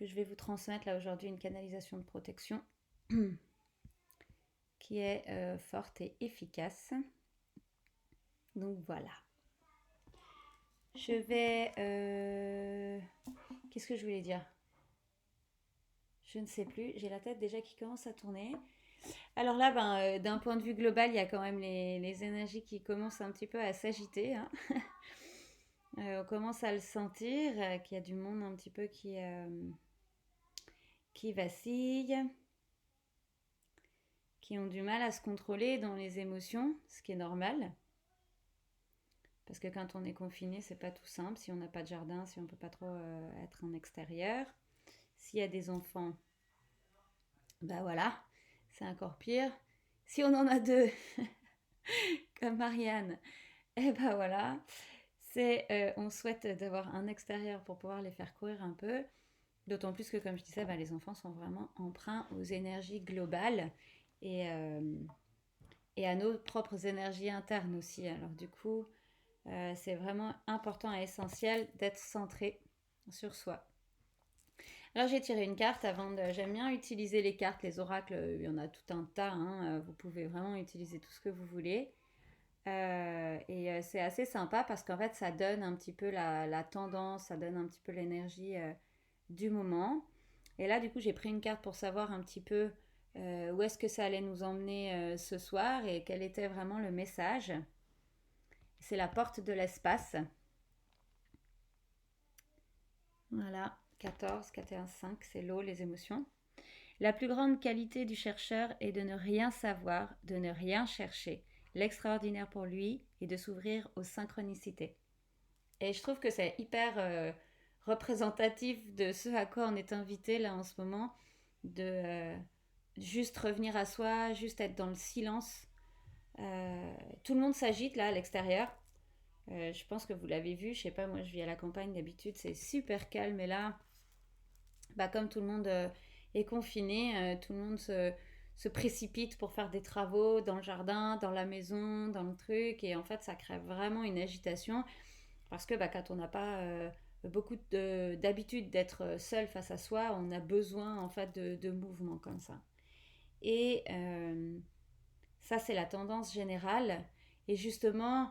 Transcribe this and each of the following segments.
que je vais vous transmettre là aujourd'hui, une canalisation de protection qui est forte et efficace. Donc voilà. Je vais... Qu'est-ce que je voulais dire? Je ne sais plus. J'ai la tête déjà qui commence à tourner. Alors là, d'un point de vue global, il y a quand même les énergies qui commencent un petit peu à s'agiter. Hein. On commence à le sentir, qu'il y a du monde un petit peu qui vacille, qui ont du mal à se contrôler dans les émotions, ce qui est normal. Parce que quand on est confiné, c'est pas tout simple. Si on n'a pas de jardin, si on peut pas trop être en extérieur. S'il y a des enfants, bah voilà, c'est encore pire. Si on en a deux, comme Marianne, et ben voilà, on souhaite d'avoir un extérieur pour pouvoir les faire courir un peu. D'autant plus que, comme je disais, les enfants sont vraiment emprunts aux énergies globales et, euh, et à nos propres énergies internes aussi. Alors du coup, c'est vraiment important et essentiel d'être centré sur soi. Alors j'ai tiré une carte avant de... J'aime bien utiliser les cartes, les oracles, il y en a tout un tas, hein, vous pouvez vraiment utiliser tout ce que vous voulez. C'est assez sympa parce qu'en fait ça donne un petit peu la tendance, ça donne un petit peu l'énergie du moment. Et là du coup j'ai pris une carte pour savoir un petit peu où est-ce que ça allait nous emmener ce soir et quel était vraiment le message. C'est la porte de l'espace. Voilà, 14, 5, c'est l'eau, les émotions. La plus grande qualité du chercheur est de ne rien savoir, de ne rien chercher. L'extraordinaire pour lui est de s'ouvrir aux synchronicités. Et je trouve que c'est hyper représentatif de ce à quoi on est invité là en ce moment, de juste revenir à soi, juste être dans le silence. Tout le monde s'agite là à l'extérieur. Je pense que vous l'avez vu, je sais pas, moi je vis à la campagne d'habitude, c'est super calme et là, comme tout le monde est confiné, tout le monde se précipite pour faire des travaux dans le jardin, dans la maison, dans le truc et en fait ça crée vraiment une agitation parce que quand on n'a pas beaucoup d'habitude d'être seul face à soi, on a besoin en fait de mouvements comme ça. Et ça c'est la tendance générale et justement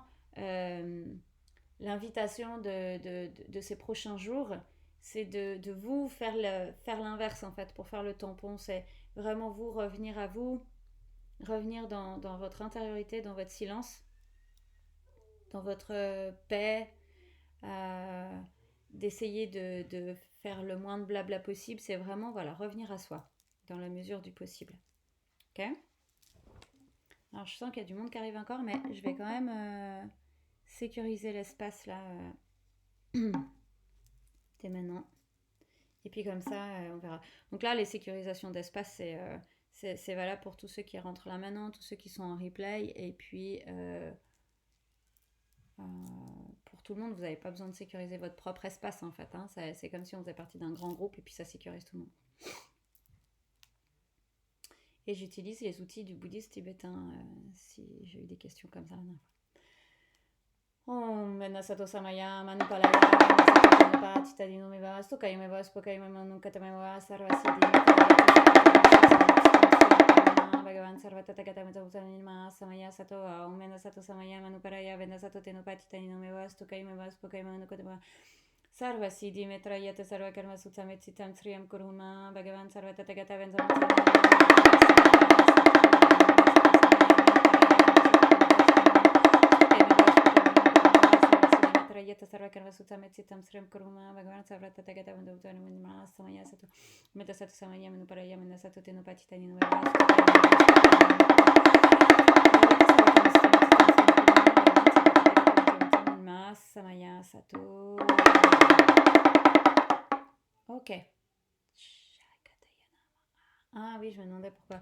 l'invitation de ces prochains jours, c'est de vous faire l'inverse en fait, pour faire le tampon. C'est vraiment vous revenir à vous, revenir dans votre intériorité, dans votre silence, dans votre paix, euh, d'essayer de faire le moins de blabla possible. C'est vraiment voilà, revenir à soi, dans la mesure du possible. Ok. Alors je sens qu'il y a du monde qui arrive encore, mais je vais quand même sécuriser l'espace là dès maintenant. Et puis comme ça, on verra. Donc là, les sécurisations d'espace, c'est valable pour tous ceux qui rentrent là maintenant, tous ceux qui sont en replay. Et puis, euh, pour tout le monde, vous n'avez pas besoin de sécuriser votre propre espace en fait. Hein. C'est comme si on faisait partie d'un grand groupe et puis ça sécurise tout le monde. Et j'utilise les outils du bouddhisme tibétain si j'ai eu des questions comme ça la dernière fois. Om Venasato Samaya Manupalaya Venasato Tenupa Titadino Meva Stukai Meva Spokai Manu Katameva Sarvasidi Bhagavan Sarvatata Katameta Utanilma Samaya Sato Om Venasato Samaya Manuparaya Venasato Tenupa Titadino Meva Stukai Meva Spokai Manu Katameva Sarvasidi Metrayata Sarvakarma Sutsametsitam Sriyam Kuruma Bhagavan Sarvatata Katameta Yata Sarvakarva Sutametsitam Srim Kuruma Bhagavan Sarvata Tagata Vandavutana Minma Samaya Sato Metasato Samaya Manuparaya Minasato Tenopatitani Novara Samaya Sato. Ok. Ah oui, je me demandais pourquoi.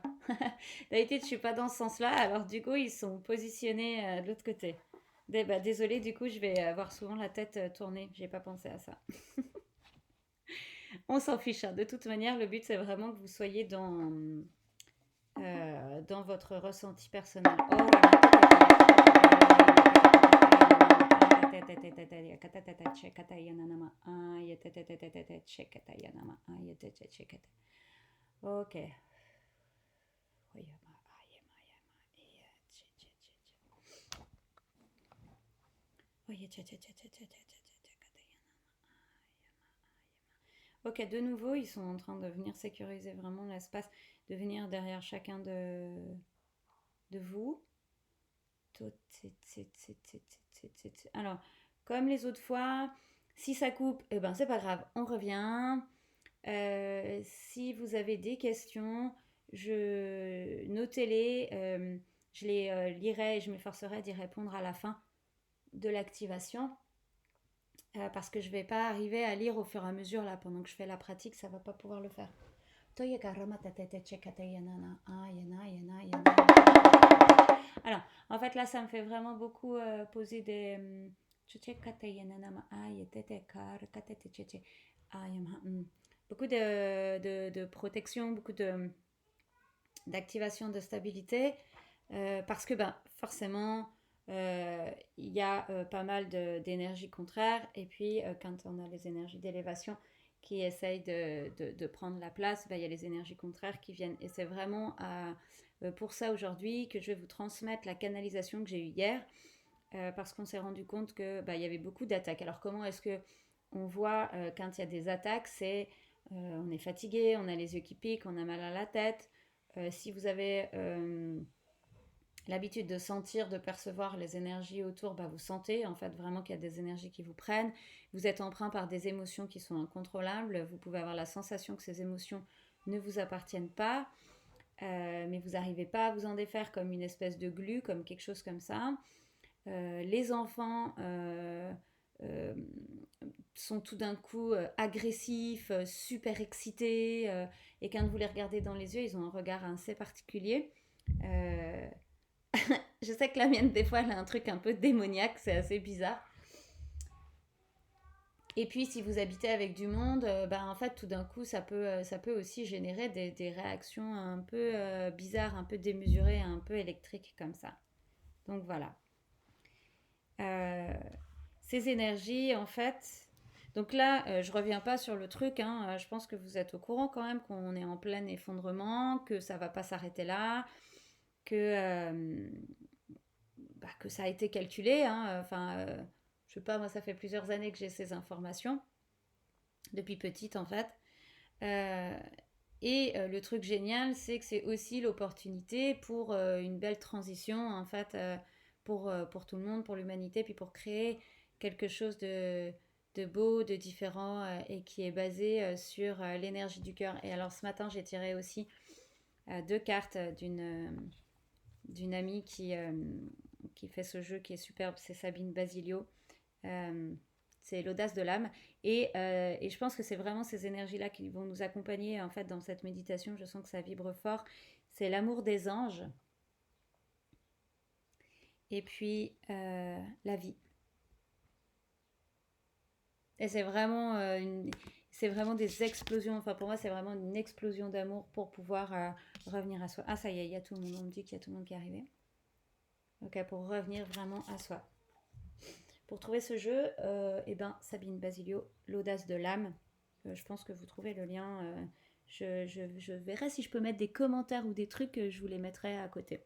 D'habitude, je suis pas dans ce sens-là, alors du coup, ils sont positionnés de l'autre côté. Désolée, du coup, je vais avoir souvent la tête tournée. J'ai pas pensé à ça. On s'en fiche. Hein. De toute manière, le but, c'est vraiment que vous soyez dans votre ressenti personnel. Oh là là. Ok. Ok, de nouveau, ils sont en train de venir sécuriser vraiment l'espace, de venir derrière chacun de vous. Alors, comme les autres fois, si ça coupe, eh ben c'est pas grave, on revient. Si vous avez des questions, notez-les, je les lirai et je m'efforcerai d'y répondre à la fin de l'activation. Parce que je vais pas arriver à lire au fur et à mesure là pendant que je fais la pratique, ça va pas pouvoir le faire. Alors, en fait là ça me fait vraiment beaucoup poser des beaucoup de protection, beaucoup d'activation de stabilité, parce que ben, forcément, il y a pas mal d'énergie contraire, et puis quand on a les énergies d'élévation qui essayent de prendre la place, ben, il y a les énergies contraires qui viennent. Et c'est vraiment pour ça aujourd'hui que je vais vous transmettre la canalisation que j'ai eue hier, parce qu'on s'est rendu compte que il y avait beaucoup d'attaques. Alors comment est-ce que on voit quand il y a des attaques? C'est on est fatigué, on a les yeux qui piquent, on a mal à la tête. Si vous avez l'habitude de sentir, de percevoir les énergies autour, vous sentez en fait vraiment qu'il y a des énergies qui vous prennent. Vous êtes emprunt par des émotions qui sont incontrôlables. Vous pouvez avoir la sensation que ces émotions ne vous appartiennent pas, mais vous n'arrivez pas à vous en défaire comme une espèce de glu, comme quelque chose comme ça. Les enfants sont tout d'un coup agressifs, super excités, et quand vous les regardez dans les yeux, ils ont un regard assez particulier. Je sais que la mienne, des fois, elle a un truc un peu démoniaque, c'est assez bizarre. Et puis, si vous habitez avec du monde, en fait, tout d'un coup, ça peut aussi générer des réactions un peu bizarres, un peu démesurées, un peu électriques comme ça. Donc voilà. Ces énergies, en fait. Donc là, je reviens pas sur le truc. Je pense que vous êtes au courant quand même qu'on est en plein effondrement, que ça va pas s'arrêter là, que ça a été calculé. Je sais pas, moi, ça fait plusieurs années que j'ai ces informations, depuis petite en fait. Le truc génial, c'est que c'est aussi l'opportunité pour une belle transition en fait, pour tout le monde, pour l'humanité, puis pour créer quelque chose de beau, de différent, et qui est basé sur l'énergie du cœur. Et alors ce matin, j'ai tiré aussi 2 cartes d'une amie qui fait ce jeu qui est superbe, c'est Sabine Basilio. C'est l'audace de l'âme. Et je pense que c'est vraiment ces énergies-là qui vont nous accompagner en fait dans cette méditation. Je sens que ça vibre fort. C'est l'amour des anges. Et puis la vie. Et c'est vraiment des explosions. Enfin, pour moi, c'est vraiment une explosion d'amour pour pouvoir revenir à soi. Ah, ça y est, il y a tout le monde. On me dit qu'il y a tout le monde qui est arrivé. Ok, pour revenir vraiment à soi. Pour trouver ce jeu, Sabine Basilio, l'audace de l'âme. Je pense que vous trouvez le lien. Je verrai si je peux mettre des commentaires ou des trucs, je vous les mettrai à côté.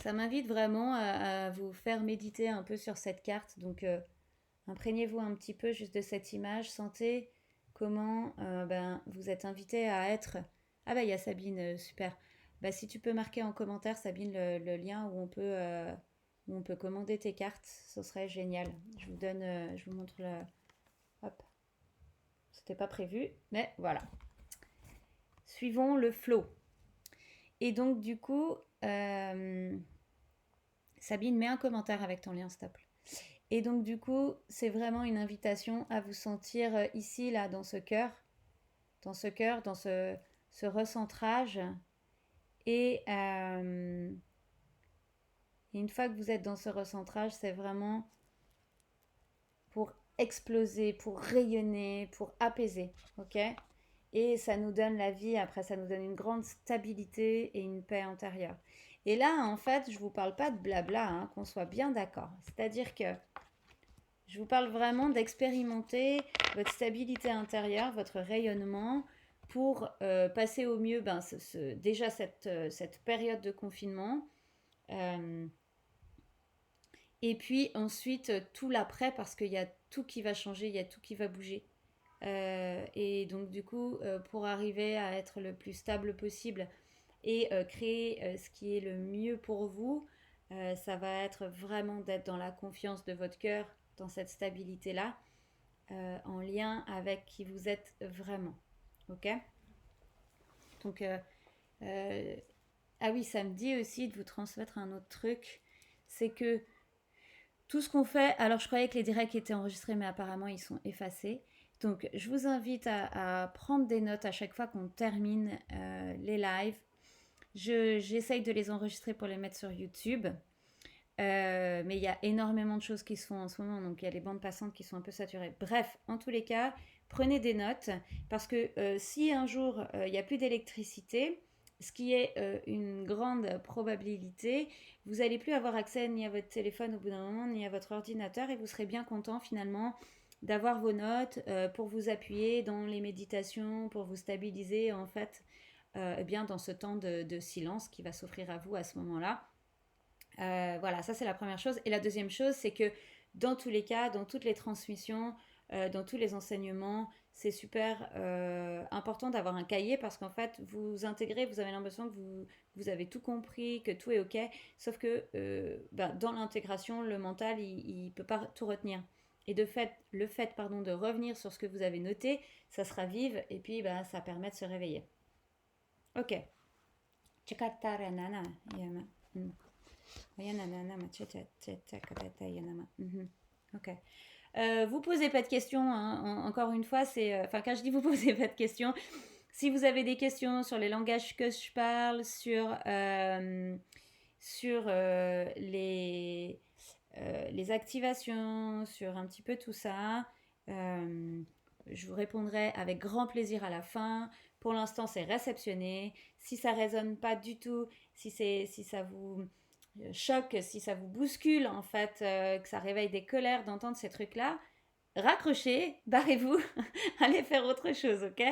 Ça m'invite vraiment à vous faire méditer un peu sur cette carte. Donc, imprégnez-vous un petit peu juste de cette image. Sentez comment vous êtes invité à être... Ah il y a Sabine, super. Si tu peux marquer en commentaire, Sabine, le lien où on peut commander tes cartes, ce serait génial. Je vous montre le... Hop. C'était pas prévu, mais voilà. Suivons le flow. Et donc, du coup, Sabine, mets un commentaire avec ton lien, s'il te plaît. Et donc, du coup, c'est vraiment une invitation à vous sentir ici, là, dans ce cœur, dans ce recentrage. Et une fois que vous êtes dans ce recentrage, c'est vraiment pour exploser, pour rayonner, pour apaiser, ok ? Et ça nous donne la vie, après ça nous donne une grande stabilité et une paix intérieure. Et là, en fait, je ne vous parle pas de blabla, hein, qu'on soit bien d'accord. C'est-à-dire que je vous parle vraiment d'expérimenter votre stabilité intérieure, votre rayonnement pour passer au mieux déjà cette période de confinement. Euh, et puis ensuite tout l'après parce qu'il y a tout qui va changer, il y a tout qui va bouger. Et donc du coup, pour arriver à être le plus stable possible et créer ce qui est le mieux pour vous, ça va être vraiment d'être dans la confiance de votre cœur, dans cette stabilité-là, en lien avec qui vous êtes vraiment. Ok. Donc, ah oui, ça me dit aussi de vous transmettre un autre truc. C'est que tout ce qu'on fait, alors je croyais que les directs étaient enregistrés, mais apparemment ils sont effacés. Donc je vous invite à prendre des notes à chaque fois qu'on termine les lives. J'essaye de les enregistrer pour les mettre sur YouTube. Mais il y a énormément de choses qui se font en ce moment, donc il y a les bandes passantes qui sont un peu saturées. Bref, en tous les cas, prenez des notes, parce que si un jour il n'y a plus d'électricité, ce qui est une grande probabilité, vous n'allez plus avoir accès ni à votre téléphone au bout d'un moment, ni à votre ordinateur, et vous serez bien content finalement d'avoir vos notes pour vous appuyer dans les méditations, pour vous stabiliser en fait eh bien dans ce temps de silence qui va s'offrir à vous à ce moment-là. Voilà, ça c'est la première chose. Et la deuxième chose, c'est que dans tous les cas, dans toutes les transmissions, dans tous les enseignements, c'est super important d'avoir un cahier parce qu'en fait, vous intégrez, vous avez l'impression que vous avez tout compris, que tout est OK. Sauf que dans l'intégration, le mental, il ne peut pas tout retenir. Et le fait de revenir sur ce que vous avez noté, ça se ravive et puis ça permet de se réveiller. OK. Ok. Vous posez pas de questions, hein. Encore une fois, quand je dis vous posez pas de questions, si vous avez des questions sur les langages que je parle, sur les activations, sur un petit peu tout ça, je vous répondrai avec grand plaisir à la fin. Pour l'instant, c'est réceptionné. Si ça résonne pas du tout, si ça vous choque, si ça vous bouscule en fait, que ça réveille des colères d'entendre ces trucs-là, raccrochez, barrez-vous, allez faire autre chose, ok.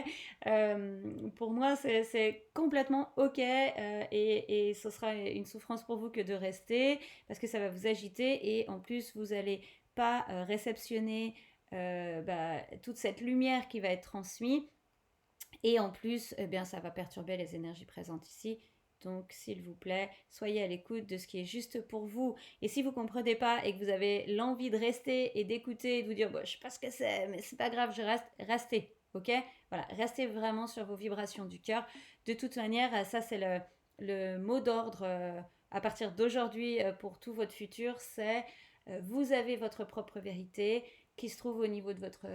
Pour moi, c'est complètement ok et ce sera une souffrance pour vous que de rester parce que ça va vous agiter et en plus, vous n'allez pas réceptionner toute cette lumière qui va être transmise et en plus, eh bien, ça va perturber les énergies présentes ici. Donc, s'il vous plaît, soyez à l'écoute de ce qui est juste pour vous. Et si vous ne comprenez pas et que vous avez l'envie de rester et d'écouter et de vous dire, bon, je ne sais pas ce que c'est, mais c'est pas grave, je reste, restez. Ok. Voilà, restez vraiment sur vos vibrations du cœur. De toute manière, ça, c'est le mot d'ordre à partir d'aujourd'hui pour tout votre futur. C'est vous avez votre propre vérité qui se trouve au niveau de votre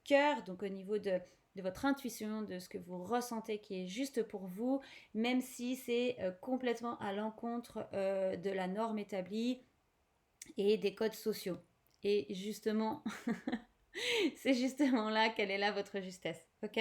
cœur, donc au niveau de votre intuition, de ce que vous ressentez qui est juste pour vous, même si c'est complètement à l'encontre de la norme établie et des codes sociaux. Et justement, c'est justement là qu'elle est là votre justesse. Ok.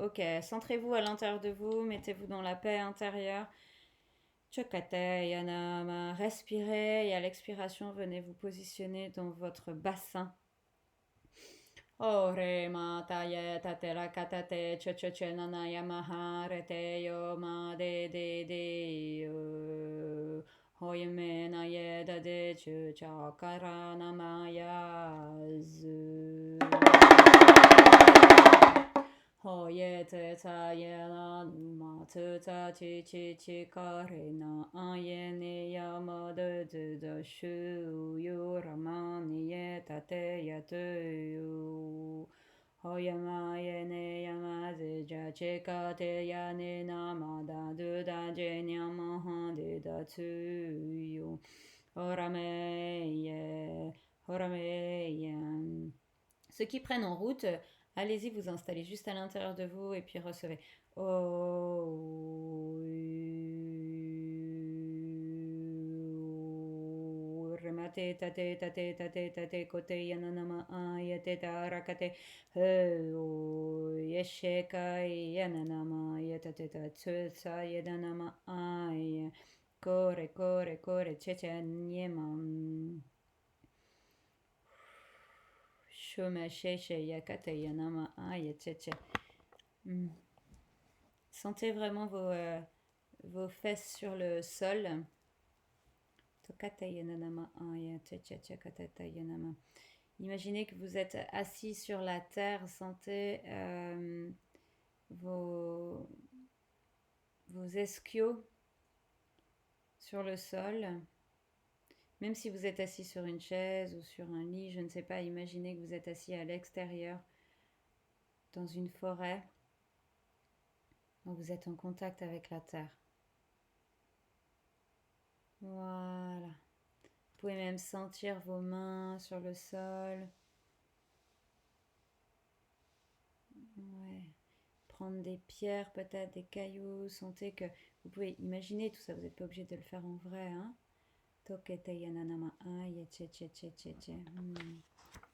Ok, centrez-vous à l'intérieur de vous, mettez-vous dans la paix intérieure. Respirez et à l'expiration, venez vous positionner dans votre bassin. Ore mata ye tatera katate chochoche nanaya maharete yo ma de hoyme na ye da de chakara namaya zu hoye te ta ye na ma te ta chi kare na aye ne ya ma de shu yu ramani ye tate ya te yu hoyama ye ne yama ze ja che ka te ya ne na ma da du da je nya ma ha de da tu yu horame ye ceux qui prennent en route, allez-y, vous installez juste à l'intérieur de vous et puis recevez. Oh. mate tate tate tate tate kote yananama ayate tarakate o yesheka yananama yatate tatsusa yadanama ay kore kore kore cheche nyema shoma sheshe yakate yanama ay cheche. Sentez vraiment vos fesses sur le sol. Imaginez que vous êtes assis sur la terre, sentez vos ischios sur le sol. Même si vous êtes assis sur une chaise ou sur un lit, je ne sais pas, imaginez que vous êtes assis à l'extérieur, dans une forêt, où vous êtes en contact avec la terre. Voilà. Vous pouvez même sentir vos mains sur le sol. Ouais. Prendre des pierres, peut-être des cailloux. Sentez que vous pouvez imaginer tout ça. Vous n'êtes pas obligé de le faire en vrai. Hein?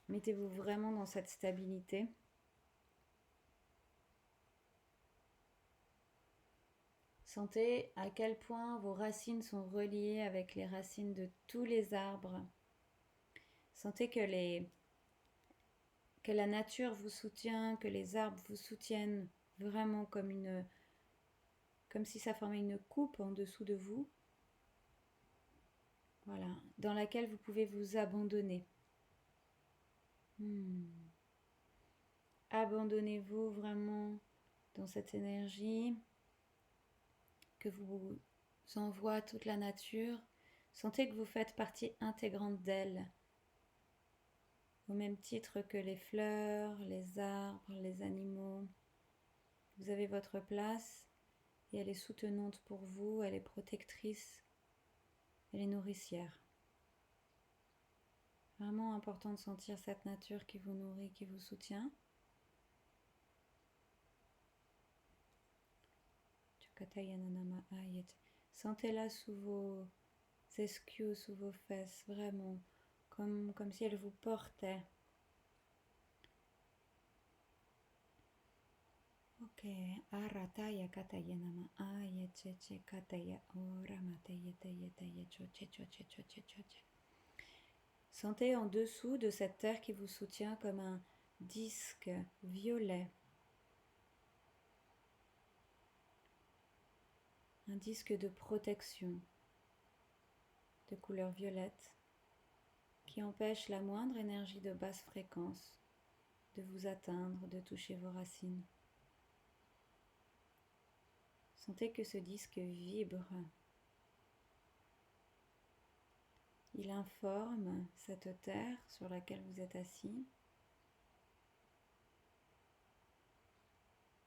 Mettez-vous vraiment dans cette stabilité. Sentez à quel point vos racines sont reliées avec les racines de tous les arbres. Sentez que la nature vous soutient, que les arbres vous soutiennent vraiment comme si ça formait une coupe en dessous de vous. Voilà, dans laquelle vous pouvez vous abandonner. Abandonnez-vous vraiment dans cette énergie que vous envoie toute la nature. Sentez que vous faites partie intégrante d'elle. Au même titre que les fleurs, les arbres, les animaux. Vous avez votre place et elle est soutenante pour vous, elle est protectrice, elle est nourricière. Vraiment important de sentir cette nature qui vous nourrit, qui vous soutient. Sentez-la sous vos ischios, sous vos fesses, vraiment, comme si elle vous portait. Ok, arataya kataya nama aya cheche kataya ora mataya taya taya choche choche choche choche. Sentez en dessous de cette terre qui vous soutient comme un disque violet. Un disque de protection de couleur violette qui empêche la moindre énergie de basse fréquence de vous atteindre, de toucher vos racines. Sentez que ce disque vibre. Il informe cette terre sur laquelle vous êtes assis,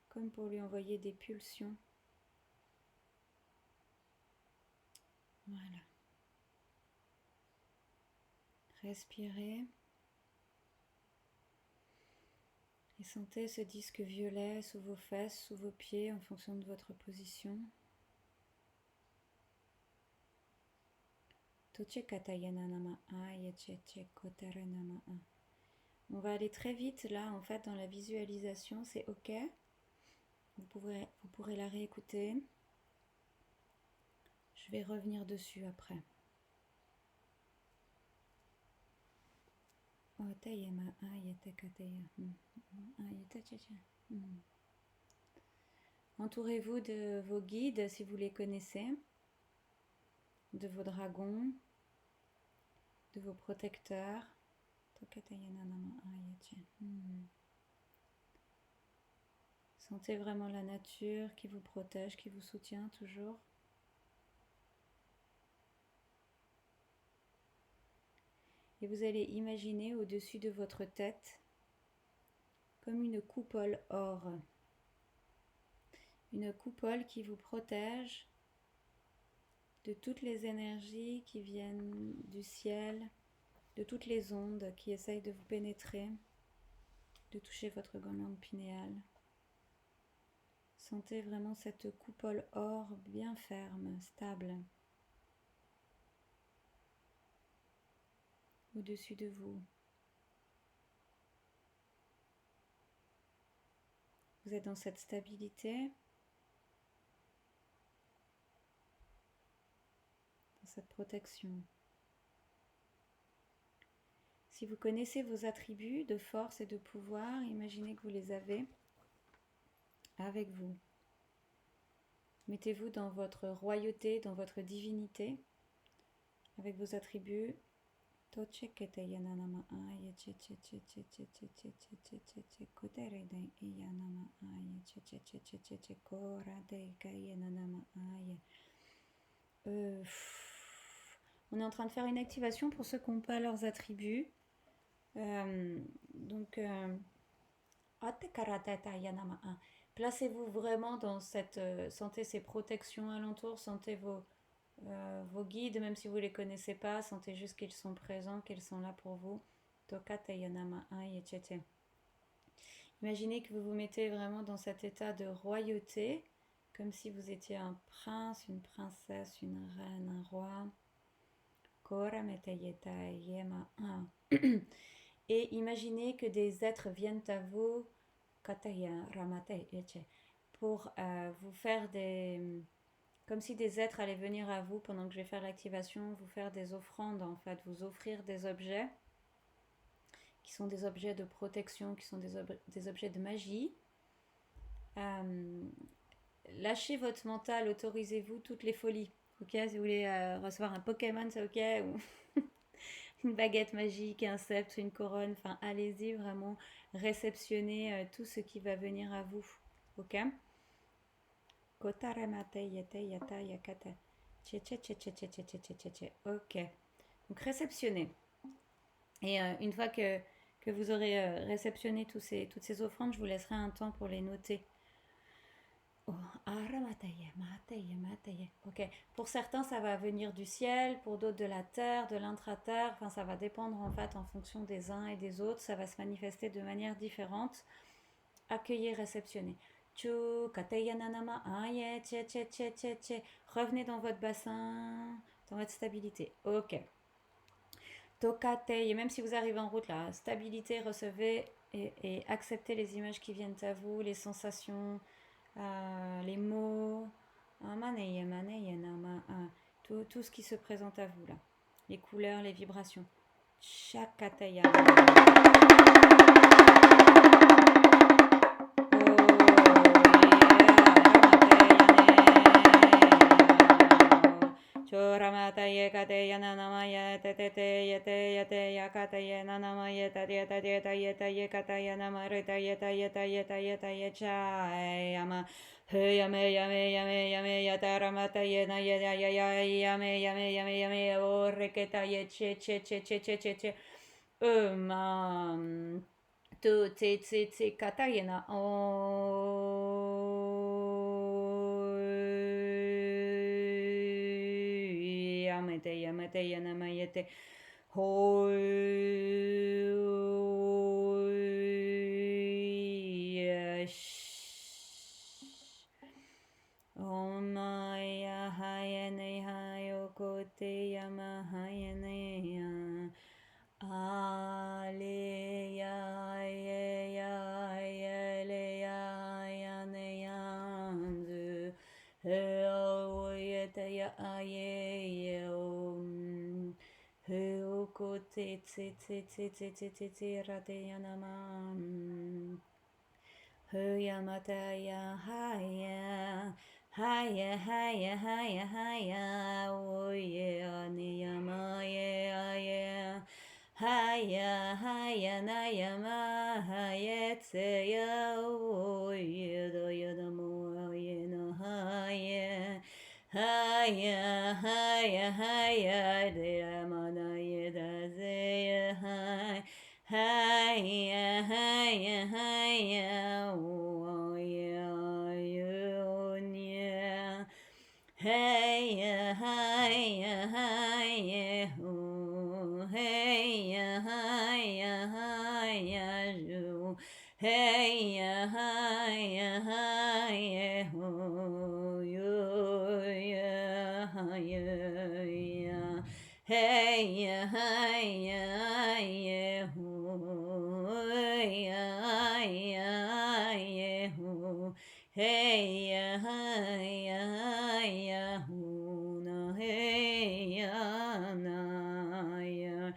comme pour lui envoyer des pulsions. Voilà. Respirez. Et sentez ce disque violet sous vos fesses, sous vos pieds, en fonction de votre position. On va aller très vite là, en fait, dans la visualisation, c'est ok. Vous pourrez la réécouter. Je vais revenir dessus après. Entourez-vous de vos guides si vous les connaissez, de vos dragons, de vos protecteurs. Sentez vraiment la nature qui vous protège, qui vous soutient toujours. Et vous allez imaginer au-dessus de votre tête comme une coupole or. Une coupole qui vous protège de toutes les énergies qui viennent du ciel, de toutes les ondes qui essayent de vous pénétrer, de toucher votre glande pinéale. Sentez vraiment cette coupole or bien ferme, stable. au-dessus de vous. Vous êtes dans cette stabilité, dans cette protection. Si vous connaissez vos attributs de force et de pouvoir, imaginez que vous les avez avec vous. Mettez-vous dans votre royauté, dans votre divinité, avec vos attributs. On est en train de faire une activation pour ceux qui n'ont pas leurs attributs. Donc, placez-vous vraiment dans cette... sentez ces protections alentour, sentez vos guides, même si vous ne les connaissez pas, sentez juste qu'ils sont présents, qu'ils sont là pour vous. Imaginez que vous vous mettez vraiment dans cet état de royauté, comme si vous étiez un prince, une princesse, une reine, un roi. Et imaginez que des êtres viennent à vous pour vous faire des... Comme si des êtres allaient venir à vous pendant que je vais faire l'activation, vous faire des offrandes en fait, vous offrir des objets qui sont des objets de protection, qui sont des objets de magie. Lâchez votre mental, autorisez-vous toutes les folies. Ok, si vous voulez recevoir un Pokémon, c'est ok, ou une baguette magique, un sceptre, une couronne, enfin allez-y vraiment, réceptionnez tout ce qui va venir à vous. Ok. Ok. Donc réceptionnez. Et une fois que vous aurez réceptionné toutes ces offrandes, je vous laisserai un temps pour les noter. Ok. Pour certains, ça va venir du ciel, pour d'autres de la terre, de l'intra-terre. Enfin, ça va dépendre en fait en fonction des uns et des autres. Ça va se manifester de manière différente. Accueillez, réceptionnez. Revenez dans votre bassin, dans votre stabilité. Ok. Tokate, et même si vous arrivez en route là, stabilité, recevez et acceptez les images qui viennent à vous, les sensations, les mots, tout ce qui se présente à vous là, les couleurs, les vibrations. Chakataya. Choramataye kateya nanamaya tete yete yete yakataye nanamaya tadieta dieta yeta yekataya namarita yeta yeta yeta yeta yechayama yame yame yame yame yataramata yena yaya yaya yame yame yame yame orreketa yeche che che che che che che tu te katayena yamete yanamayete Maya hayane hayokote yamahayane Aleya ya ya yane yanzu Oyete ya aye Heokote te rate yanama Huyamata ya haya Haya haya haya haya Oye aniyama ya Haya haya nayama hayetse ya Oye doyadamo ayena haya Haya haya haya Deramana yeda zeya haya Haya haya haya Oya yonya Haya haya haya Haya haya haya ju Haya haya haya Yo ya haya Haya haya hey ya, hey ya, huna, hey ya, na ya.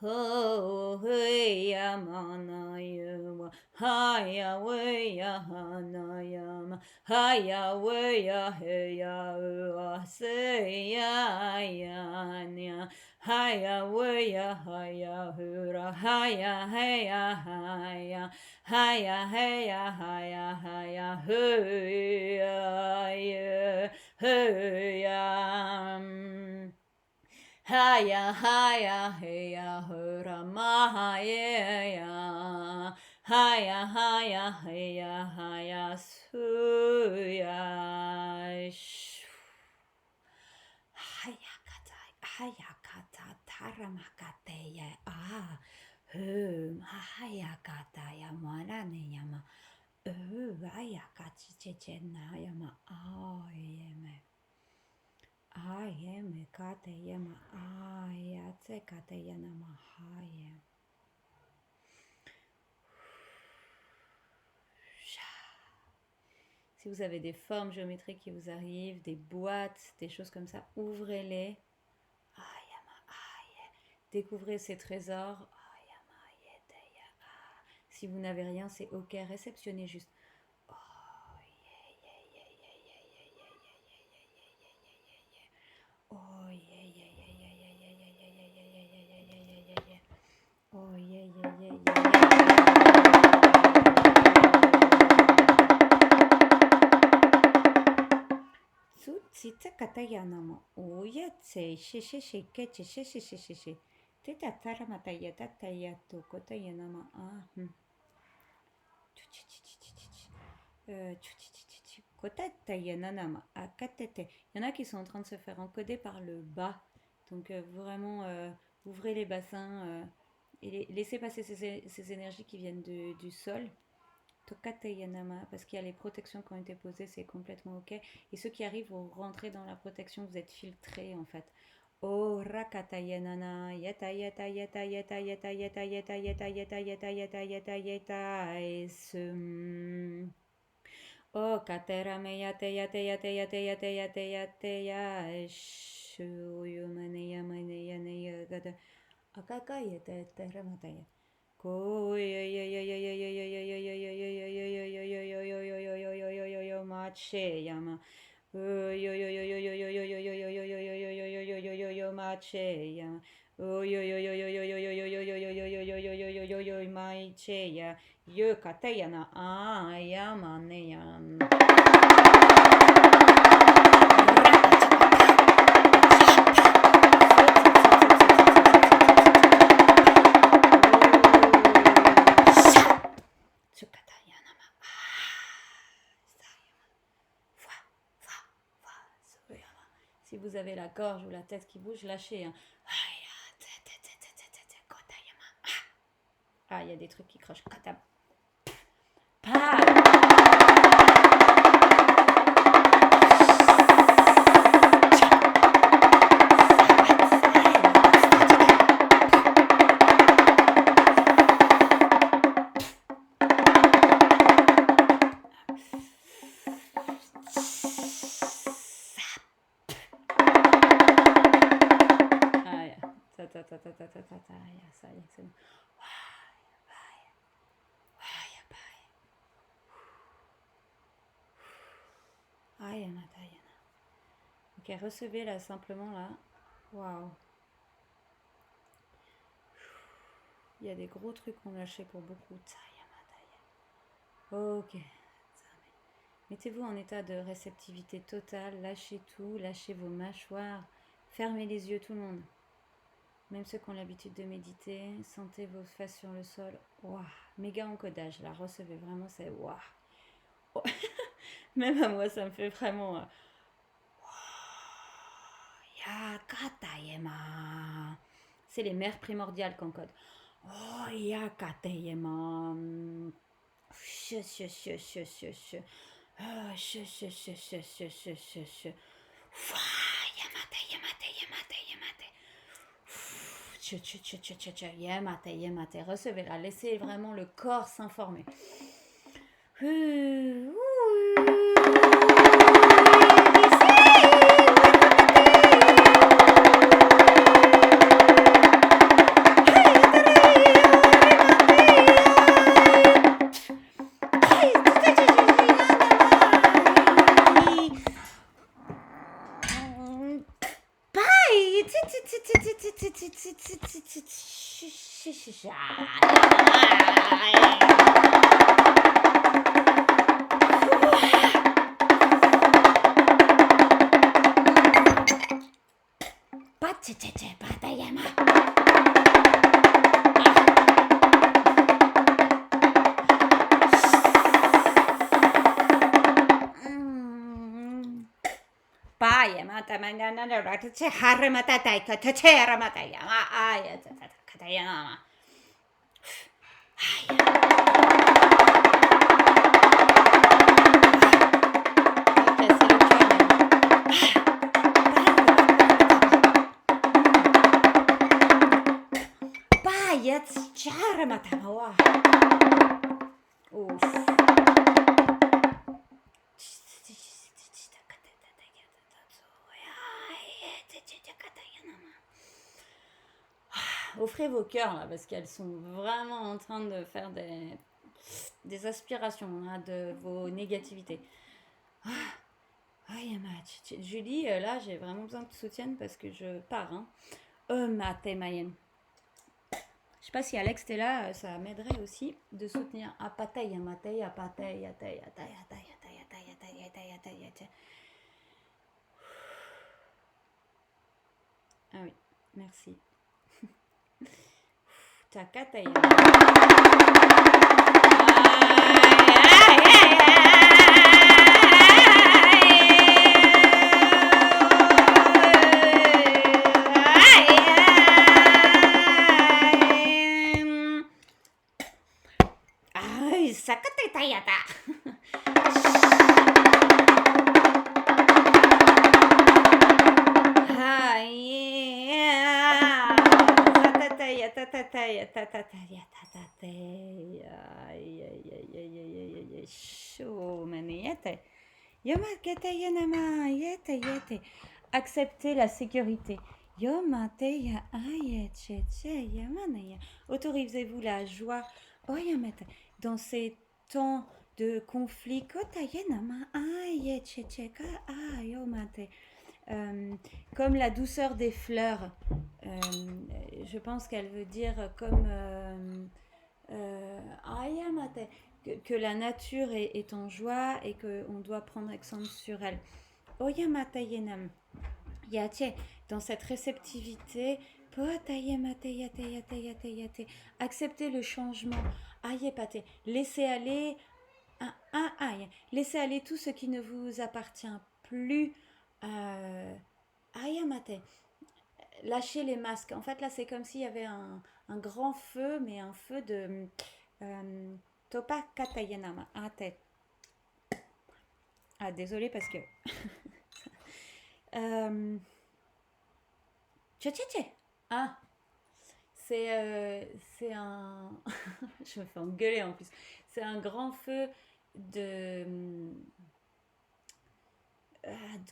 Ho, hey ya, mana ya, haya, we ya, hana ya, ma, haya, we ya, hey ya, se ya, ya, nya. Haya, weya, haya, hura, haya, heya, haya, haya, heya, haya, haya, heya, heya. Haya, haya, heya, hura, mahaya, haya, haya, heya, haya, suya. Hayakata taramakateya hayakata marane yama hayakati chechena yama ayeme kate yama ayatse kate yanama haye. Si vous avez des formes géométriques qui vous arrivent, des boîtes, des choses comme ça, ouvrez-les. Découvrez ces trésors. Si vous n'avez rien, c'est ok. Réceptionnez juste. Katayana oya tse she keche she teta taramata yata tayato kotayana ma kotatayana akatete. Il y en a qui sont en train de se faire encoder par le bas, donc vraiment ouvrez les bassins et laissez passer ces énergies qui viennent du sol. Tokatayanama, parce qu'il y a les protections qui ont été posées, c'est complètement ok. Et ceux qui arrivent, vous rentrez dans la protection, vous êtes filtrés en fait. Oh rakatayanana, yata yata yata yata yata yata yata yata yata yata yata yata yata esum. Oh katerame yate yate yate yate yate yate yate ya eshu mane yamane yane yagada akaka yate teramataya. Si vous avez la gorge ou la tête qui bouge, lâchez. Ah, il y a des trucs qui crochent. Ça y est, c'est bon. Ok, recevez là simplement là. Waouh. Il y a des gros trucs qu'on lâchait pour beaucoup. Ok. Mettez-vous en état de réceptivité totale. Lâchez tout. Lâchez vos mâchoires. Fermez les yeux tout le monde. Même ceux qui ont l'habitude de méditer. Sentez vos fesses sur le sol. Waouh. Méga encodage. Là, recevez vraiment. C'est waouh. Oh. Même à moi, ça me fait vraiment... Yakatayema. C'est les mères primordiales qu'on code. Oh, yakatayema. Recevez là, laissez vraiment le corps s'informer. Offrez vos cœurs là, parce qu'elles sont vraiment en train de faire des aspirations là, de vos négativités. Julie, là j'ai vraiment besoin que tu soutiennes parce que je pars. Hein. Mayen. Je sais pas si Alex t'es là, ça m'aiderait aussi de soutenir. Apataya, mataya, pataya, taya, taya, taya, taya, taya, taya, taya, taya, taya. Ah oui, merci. Takataya. Acceptez la sécurité. Autorisez-vous la joie dans ces temps de conflit. Comme la douceur des fleurs. Je pense qu'elle veut dire comme que la nature est en joie et qu'on doit prendre exemple sur elle. Dans cette réceptivité, acceptez le changement. Laissez aller, laissez aller tout ce qui ne vous appartient plus. Lâchez les masques. En fait, là, c'est comme s'il y avait un grand feu, mais un feu de Topa Katayanama. Désolée parce que. C'est un. Je me fais engueuler en plus. C'est un grand feu de.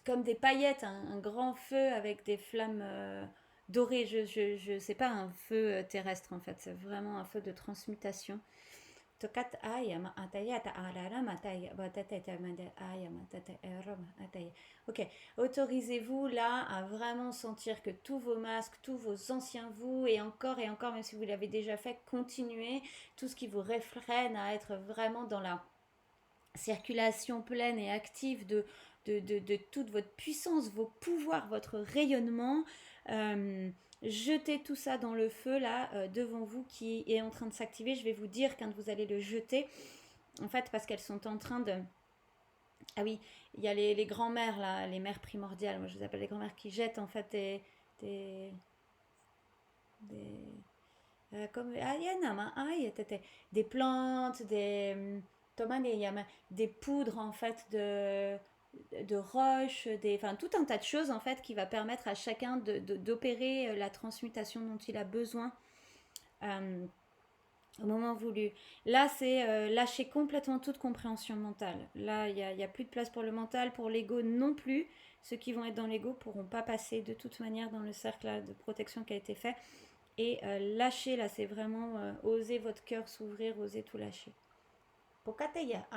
Comme des paillettes, un grand feu avec des flammes dorées. Je sais pas un feu terrestre en fait, c'est vraiment un feu de transmutation. Ok, autorisez-vous là à vraiment sentir que tous vos masques, tous vos anciens vous, et encore, même si vous l'avez déjà fait, continuez tout ce qui vous réfrène à être vraiment dans la circulation pleine et active de toute votre puissance, vos pouvoirs, votre rayonnement. Jetez tout ça dans le feu là devant vous qui est en train de s'activer. Je vais vous dire quand vous allez le jeter, en fait, parce qu'elles sont en train de. Ah oui, il y a les grands-mères là, les mères primordiales. Moi, je les appelle les grands-mères qui jettent en fait comme des plantes, des poudres en fait de roches, enfin tout un tas de choses en fait qui va permettre à chacun d'opérer la transmutation dont il a besoin au moment voulu. Là, c'est lâcher complètement toute compréhension mentale. Là, il n'y a plus de place pour le mental, pour l'ego non plus. Ceux qui vont être dans l'ego ne pourront pas passer de toute manière dans le cercle de protection qui a été fait. Et lâcher, là, c'est vraiment oser votre cœur s'ouvrir, oser tout lâcher. Pokateya,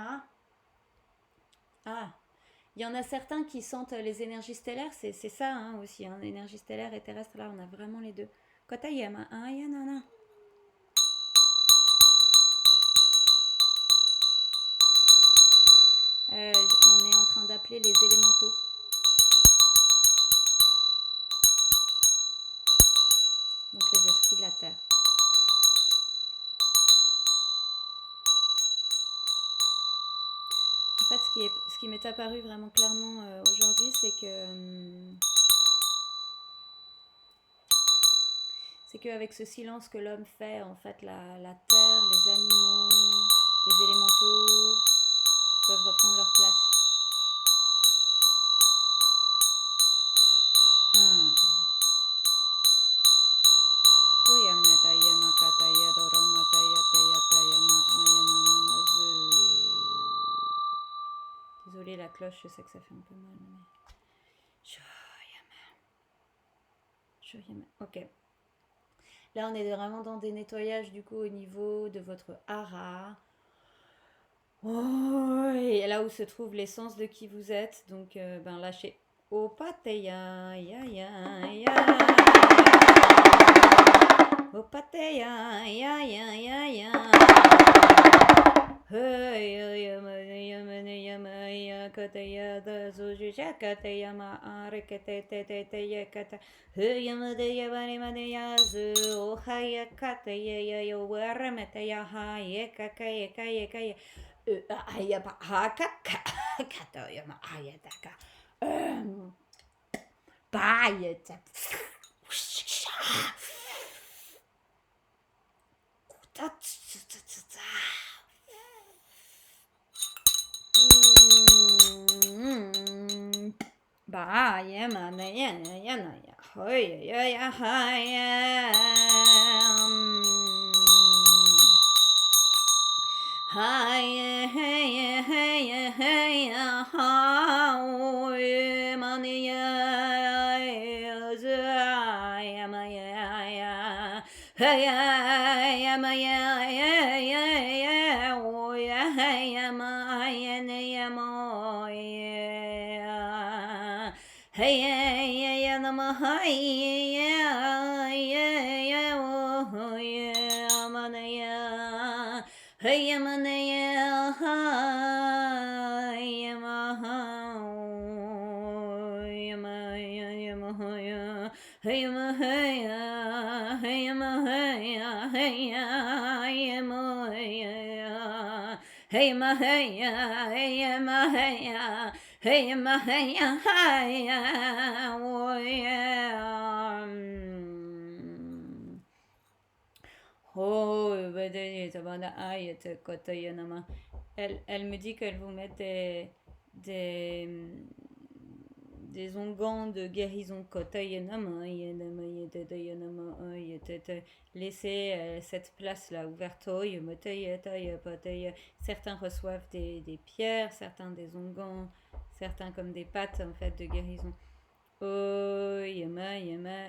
il y en a certains qui sentent les énergies stellaires, c'est ça hein, aussi, hein, énergie stellaire et terrestre, là, on a vraiment les deux. Kotayama, yanana. On est en train d'appeler les élémentaux. Donc les esprits de la terre. En fait, ce qui m'est apparu vraiment clairement aujourd'hui, c'est qu'avec ce silence que l'homme fait, en fait, la terre, les animaux, les élémentaux peuvent reprendre leur place. Ah. Désolée, la cloche, je sais que ça fait un peu mal, mais... Ok. Là, on est vraiment dans des nettoyages, du coup, au niveau de votre hara. Oh, et là où se trouve l'essence de qui vous êtes. Donc, ben, lâchez. Opateya, ya, ya, ya. Opateya, ya, ya, ya, ya. Hey, kataya da zuja kataya ma arekete te te te yakata. Hey, yamadaya bani madaya zu. Ohaya kataya ya yo waramete ya ha yekakaya kaya kaya. Ayaba hakaka kataya ma ayataka. Bayeta. Ba ya ma na ya na ya na ya hoy ya ya ha ya ha ya ya ha ya ha hoy ma na ya za ya ma ya ya ha ya ma ya ya ya ya o ya ya ma ya na ya ma ya hey yeah yeah namaha yeah yeah oh yeah manaya hey manaya hey maha yeah maya yeah mahaya hey mahaya hey mahaya hey yeah mahaya hey mahaya hey mahaya hey mahaya haya oh yeah oh elle me dit qu'elle vous met des des onguents de guérison. Laissez cette place-là ouverte. Certains reçoivent des pierres, certains des onguents, certains comme des pâtes en fait de guérison.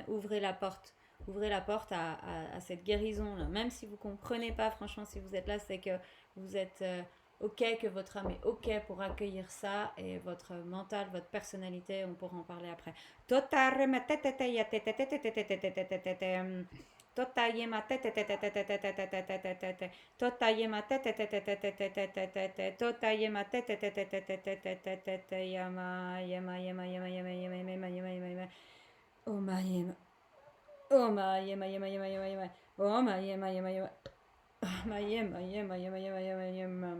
Ouvrez la porte. Ouvrez la porte à cette guérison-là. Même si vous ne comprenez pas, franchement, si vous êtes là, c'est que vous êtes OK, que votre âme est OK pour accueillir ça et votre mental, votre personnalité, on pourra en parler après. Oh my oh my yema oh my yema my yema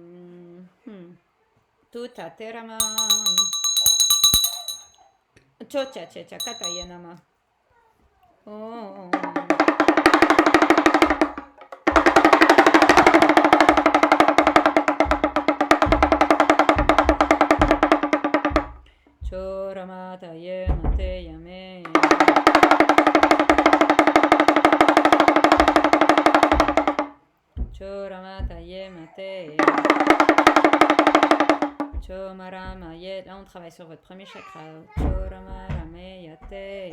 tuta terama chocha checha kata yanama oh choramata yema te yame choramata yema te chomarama ye. Là on travaille sur votre premier chakra. Choramarame yate.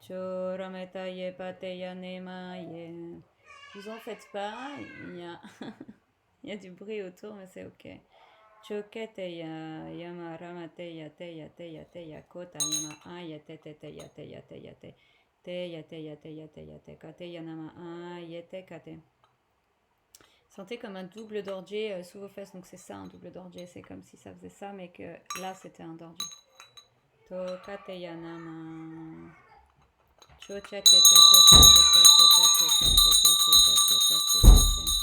Chorameta ye pateya nema ye. Vous en faites pas, il y a, il y a du bruit autour, mais c'est ok. Chokete ya yama ramate ya te ya te ya te ya kota yama a ya te te te ya te ya te ya te te ya te ya te ya te ya te kate yanama a ya te kate. Sentez comme un double d'ordier sous vos fesses, donc c'est ça un double d'ordier, c'est comme si ça faisait ça, mais que là c'était un d'ordier. To kate yanama. Chochate tate tate tate tate tate tate tate tate.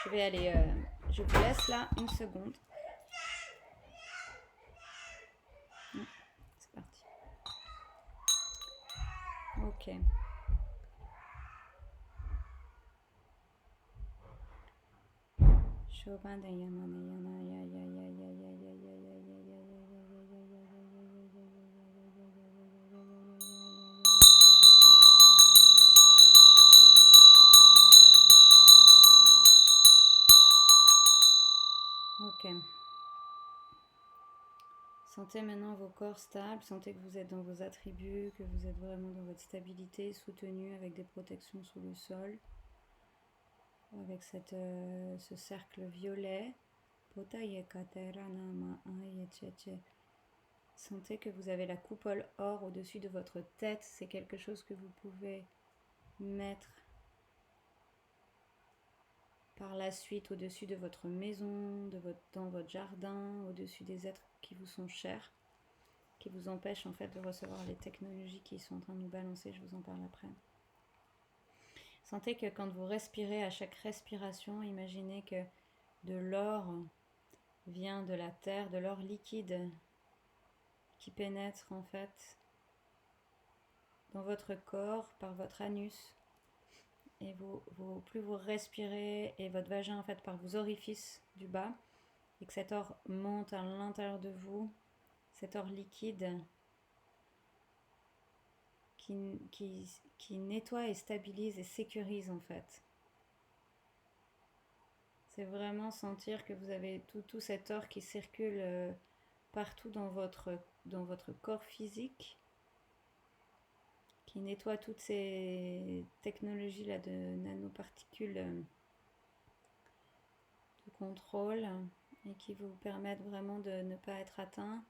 Je vais aller, je vous laisse là une seconde. C'est parti. Ok. Ok. Sentez maintenant vos corps stables, sentez que vous êtes dans vos attributs, que vous êtes vraiment dans votre stabilité, soutenu avec des protections sous le sol, avec ce cercle violet. Sentez que vous avez la coupole or au-dessus de votre tête, c'est quelque chose que vous pouvez mettre par la suite au-dessus de votre maison, dans votre jardin, au-dessus des êtres qui vous sont chers, qui vous empêchent en fait de recevoir les technologies qui sont en train de nous balancer, je vous en parle après. Sentez que quand vous respirez, à chaque respiration, imaginez que de l'or vient de la terre, de l'or liquide qui pénètre en fait dans votre corps par votre anus. Et plus vous respirez et votre vagin en fait par vos orifices du bas, et que cet or monte à l'intérieur de vous, cet or liquide qui nettoie et stabilise et sécurise en fait. C'est vraiment sentir que vous avez tout cet or qui circule partout dans votre corps physique, qui nettoie toutes ces technologies là de nanoparticules de contrôle et qui vous permettent vraiment de ne pas être atteint,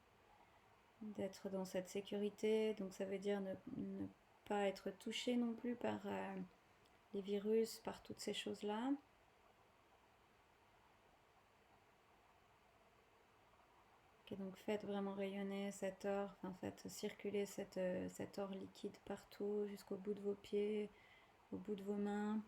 d'être dans cette sécurité. Donc ça veut dire ne pas être touché non plus par les virus, par toutes ces choses-là. Okay, donc faites vraiment rayonner cet or, enfin faites circuler cet or liquide partout, jusqu'au bout de vos pieds, au bout de vos mains.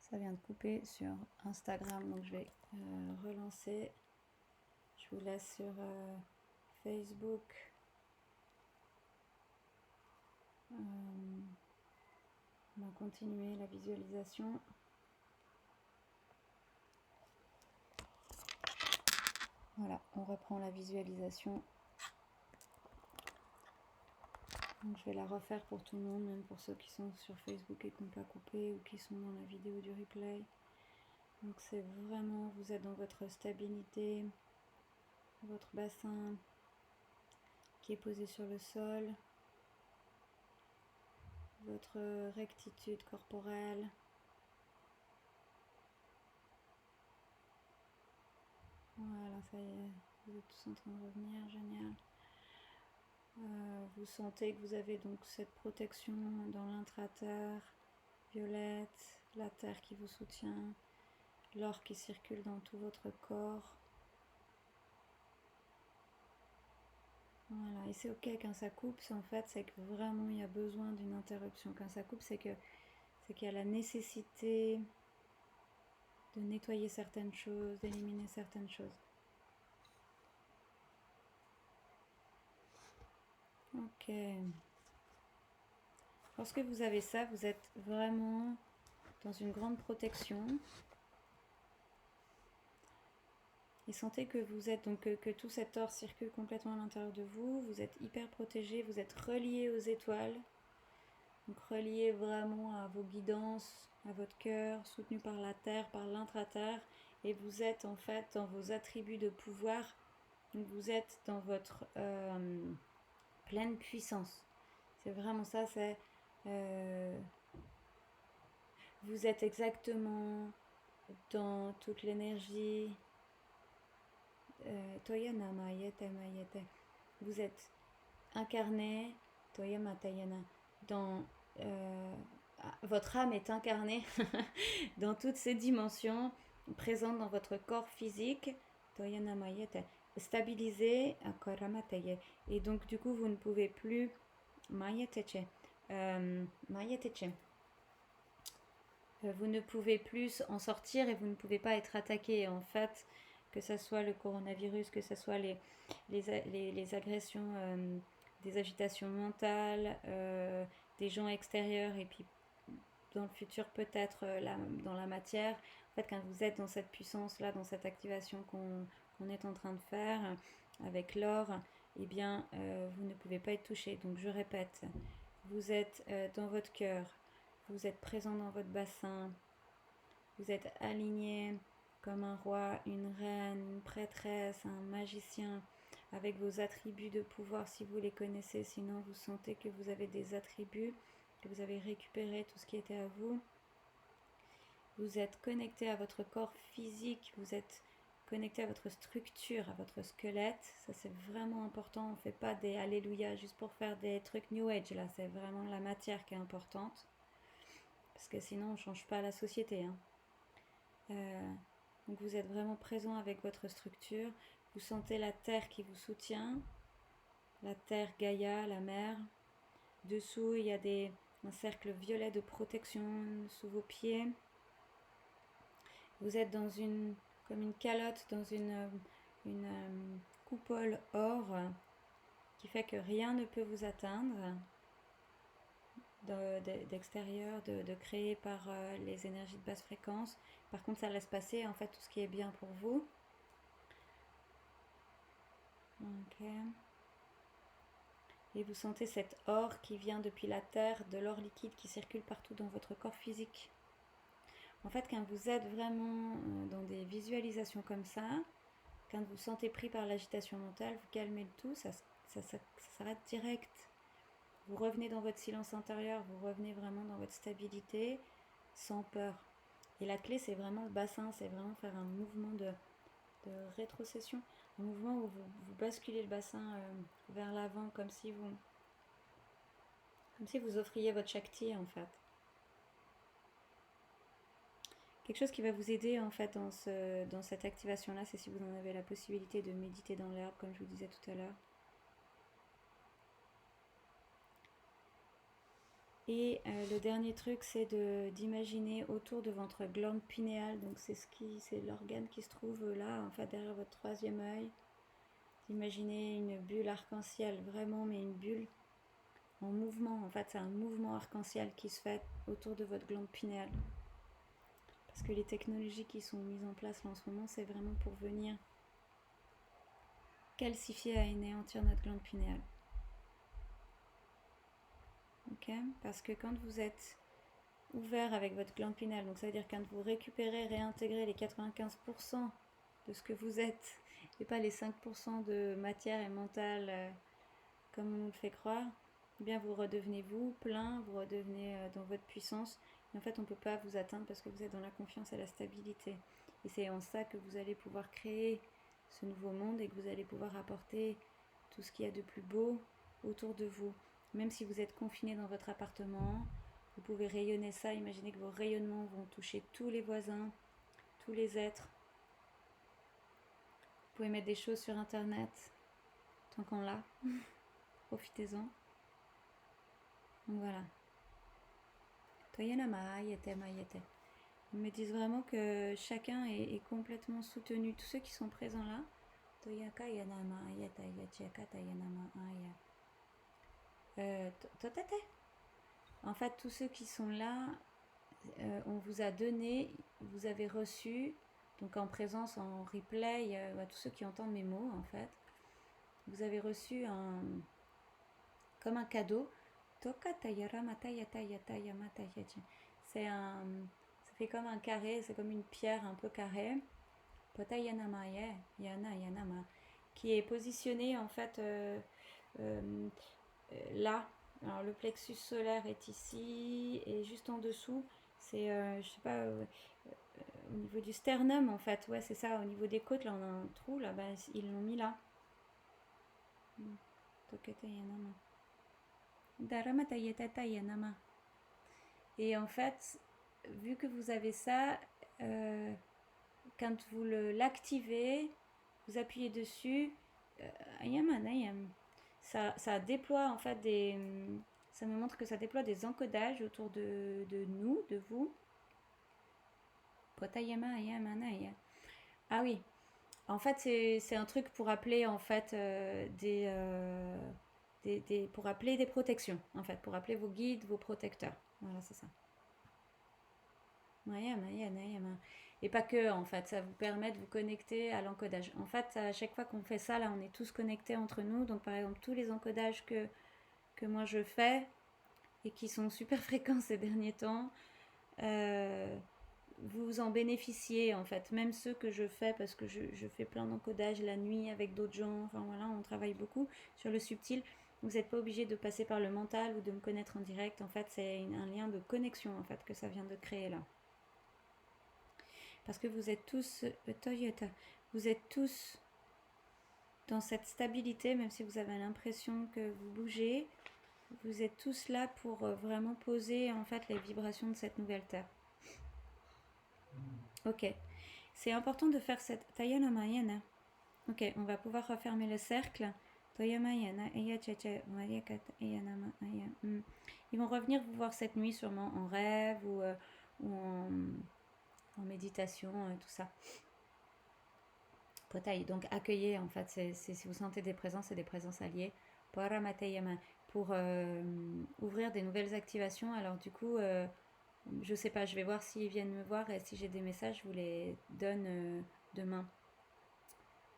Ça vient de couper sur Instagram, donc je vais relancer. Je vous laisse sur Facebook. On va continuer la visualisation. Voilà, on reprend la visualisation. Donc je vais la refaire pour tout le monde, même pour ceux qui sont sur Facebook et qui n'ont pas coupé ou qui sont dans la vidéo du replay. Donc c'est vraiment, vous êtes dans votre stabilité, votre bassin qui est posé sur le sol, votre rectitude corporelle. ça y est, vous êtes tous en train de revenir, génial. Vous sentez que vous avez donc cette protection dans l'intra-terre, violette, la terre qui vous soutient, l'or qui circule dans tout votre corps. Voilà, et c'est ok quand ça coupe, en fait, c'est que vraiment il y a besoin d'une interruption. Quand ça coupe, c'est qu'il y a la nécessité de nettoyer certaines choses, d'éliminer certaines choses. Ok. Lorsque vous avez ça, vous êtes vraiment dans une grande protection. Et sentez que vous êtes, donc que tout cet or circule complètement à l'intérieur de vous. Vous êtes hyper protégé, vous êtes relié aux étoiles. Donc relié vraiment à vos guidances, à votre cœur, soutenu par la terre, par l'intra-terre. Et vous êtes en fait dans vos attributs de pouvoir. Donc vous êtes dans votre pleine puissance. C'est vraiment ça, c'est... vous êtes exactement dans toute l'énergie. Toyana Mayete Mayete. Vous êtes incarné, Toyama Tayana, dans... votre âme est incarnée dans toutes ces dimensions présentes dans votre corps physique, Toyana Mayete, stabilisé, Koramataye. Et donc du coup vous ne pouvez plus Mayeteche. Mayeteche. Vous ne pouvez plus en sortir et vous ne pouvez pas être attaqué. En fait, que ce soit le coronavirus, que ce soit les agressions, des agitations mentales, des gens extérieurs et puis dans le futur peut-être dans la matière. En fait, quand vous êtes dans cette puissance-là, dans cette activation qu'on est en train de faire avec l'or, eh bien, vous ne pouvez pas être touché. Donc, je répète, vous êtes dans votre cœur, vous êtes présent dans votre bassin, vous êtes aligné comme un roi, une reine, une prêtresse, un magicien, avec vos attributs de pouvoir si vous les connaissez. Sinon, vous sentez que vous avez des attributs, que vous avez récupéré tout ce qui était à vous. Vous êtes connecté à votre corps physique, vous êtes connecté à votre structure, à votre squelette. Ça, c'est vraiment important. On ne fait pas des alléluia juste pour faire des trucs New Age. Là, c'est vraiment la matière qui est importante. Parce que sinon, on ne change pas la société. Donc, vous êtes vraiment présent avec votre structure. Vous sentez la terre qui vous soutient. La terre Gaïa, la mer. Dessous, il y a un cercle violet de protection sous vos pieds. Vous êtes dans comme une calotte, dans une coupole or qui fait que rien ne peut vous atteindre d'extérieur, de créé par les énergies de basse fréquence. Par contre, ça laisse passer en fait tout ce qui est bien pour vous. Ok. Et vous sentez cet or qui vient depuis la terre, de l'or liquide qui circule partout dans votre corps physique. En fait, quand vous êtes vraiment dans des visualisations comme ça, quand vous sentez pris par l'agitation mentale, vous calmez le tout, ça s'arrête direct. Vous revenez dans votre silence intérieur, vous revenez vraiment dans votre stabilité, sans peur. Et la clé, c'est vraiment le bassin, c'est vraiment faire un mouvement de rétrocession, un mouvement où vous basculez le bassin vers l'avant, comme si vous offriez votre Shakti en fait. Quelque chose qui va vous aider en fait dans cette activation-là, c'est si vous en avez la possibilité de méditer dans l'herbe, comme je vous disais tout à l'heure. Et le dernier truc, c'est d'imaginer autour de votre glande pinéale, donc c'est l'organe qui se trouve là, en fait derrière votre troisième œil. D'imaginer une bulle arc-en-ciel, vraiment, mais une bulle en mouvement. En fait, c'est un mouvement arc-en-ciel qui se fait autour de votre glande pinéale. Parce que les technologies qui sont mises en place là en ce moment, c'est vraiment pour venir calcifier et anéantir notre glande pinéale. Ok ? Parce que quand vous êtes ouvert avec votre glande pinéale, donc ça veut dire quand vous récupérez, réintégrez les 95% de ce que vous êtes, et pas les 5% de matière et mentale comme on nous le fait croire, eh bien vous redevenez vous plein, vous redevenez dans votre puissance. Et en fait, on ne peut pas vous atteindre parce que vous êtes dans la confiance et la stabilité. Et c'est en ça que vous allez pouvoir créer ce nouveau monde et que vous allez pouvoir apporter tout ce qu'il y a de plus beau autour de vous. Même si vous êtes confiné dans votre appartement, vous pouvez rayonner ça. Imaginez que vos rayonnements vont toucher tous les voisins, tous les êtres. Vous pouvez mettre des choses sur internet, tant qu'on l'a. Profitez-en. Donc voilà. Toyanama, ayete, mayete. Ils me disent vraiment que chacun est complètement soutenu. Tous ceux qui sont présents là. Toyaka yanama, ayete, ayachaka, tayanama, aya. Totate. En fait, tous ceux qui sont là, on vous a donné, vous avez reçu, donc en présence, en replay, tous ceux qui entendent mes mots, en fait, vous avez reçu comme un cadeau. C'est ça fait comme un carré, c'est comme une pierre un peu carrée, qui est positionnée en fait là. Alors le plexus solaire est ici et juste en dessous, c'est je sais pas au niveau du sternum en fait. Ouais, c'est ça. Au niveau des côtes, là on a un trou là, ben, ils l'ont mis là. Et en fait, vu que vous avez ça, quand vous l'activez, vous appuyez dessus, ça déploie en fait ça me montre que ça déploie des encodages autour de nous, de vous. Ah oui, en fait c'est un truc pour appeler en fait pour appeler des protections, en fait, pour appeler vos guides, vos protecteurs. Voilà, c'est ça. Et pas que, en fait, ça vous permet de vous connecter à l'encodage. En fait, à chaque fois qu'on fait ça, là, on est tous connectés entre nous. Donc, par exemple, tous les encodages que moi je fais et qui sont super fréquents ces derniers temps, vous en bénéficiez, en fait. Même ceux que je fais, parce que je fais plein d'encodages la nuit avec d'autres gens. Enfin, voilà, on travaille beaucoup sur le subtil. Vous n'êtes pas obligé de passer par le mental ou de me connaître en direct. En fait, c'est un lien de connexion, en fait, que ça vient de créer là. Parce que vous êtes tous Toyota, vous êtes tous dans cette stabilité, même si vous avez l'impression que vous bougez, vous êtes tous là pour vraiment poser en fait les vibrations de cette nouvelle terre. Ok, c'est important de faire cette Tayana Mayana. Ok, on va pouvoir refermer le cercle. Ils vont revenir vous voir cette nuit sûrement en rêve ou en méditation, tout ça. Potaï, donc accueillez en fait, si vous sentez des présences, c'est des présences alliées. Pour ouvrir des nouvelles activations. Alors du coup, je sais pas, je vais voir s'ils viennent me voir et si j'ai des messages, je vous les donne demain.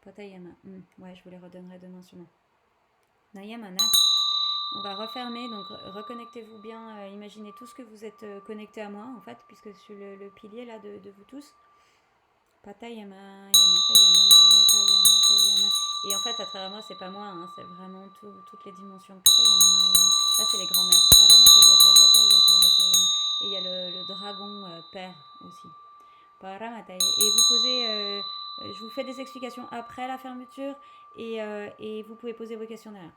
Potayama, ouais, je vous les redonnerai demain sûrement. Nayamana. On va refermer, donc reconnectez-vous bien, imaginez tous que vous êtes connectés à moi en fait, puisque sur le pilier là de vous tous. Patayama, Yamatayana, Mayatayama, Tayana. Et en fait, à travers moi, c'est pas moi, hein, c'est vraiment toutes les dimensions. Patayana, Mayana. Là, c'est les grands-mères. Et il y a le dragon père aussi. Et vous posez, je vous fais des explications après la fermeture et vous pouvez poser vos questions derrière.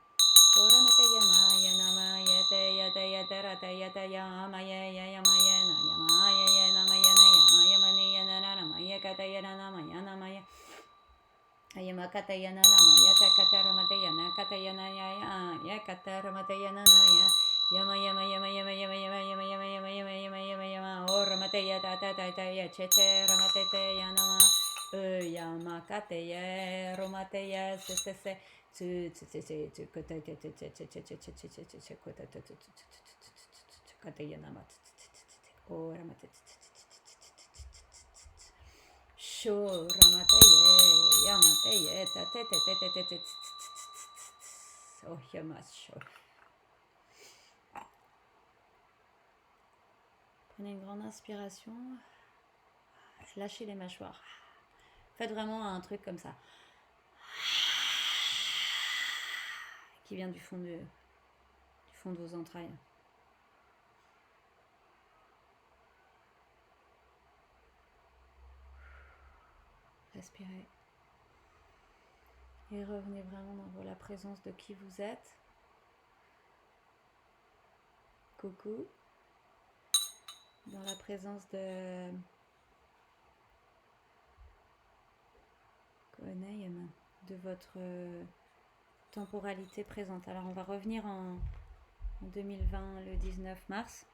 Prenez une grande inspiration. Lâchez les mâchoires. Faites vraiment un truc comme ça. Qui vient du fond de vos entrailles. Respirez. Et revenez vraiment dans la présence de qui vous êtes. Coucou. Dans la présence de votre temporalité présente. Alors on va revenir en 2020, le 19 mars.